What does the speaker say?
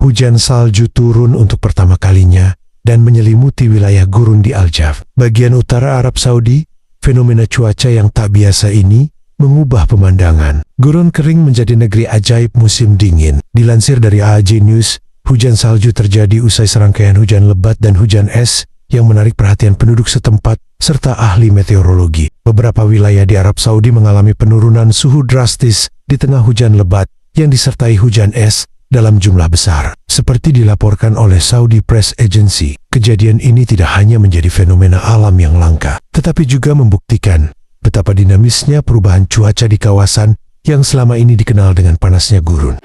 hujan salju turun untuk pertama kalinya dan menyelimuti wilayah gurun di Al-Jaf, bagian utara Arab Saudi. Fenomena cuaca yang tak biasa ini mengubah pemandangan. Gurun kering menjadi negeri ajaib musim dingin. Dilansir dari AAJ News, hujan salju terjadi usai serangkaian hujan lebat dan hujan es yang menarik perhatian penduduk setempat serta ahli meteorologi. Beberapa wilayah di Arab Saudi mengalami penurunan suhu drastis di tengah hujan lebat yang disertai hujan es dalam jumlah besar. Seperti dilaporkan oleh Saudi Press Agency, kejadian ini tidak hanya menjadi fenomena alam yang langka, tetapi juga membuktikan betapa dinamisnya perubahan cuaca di kawasan yang selama ini dikenal dengan panasnya gurun.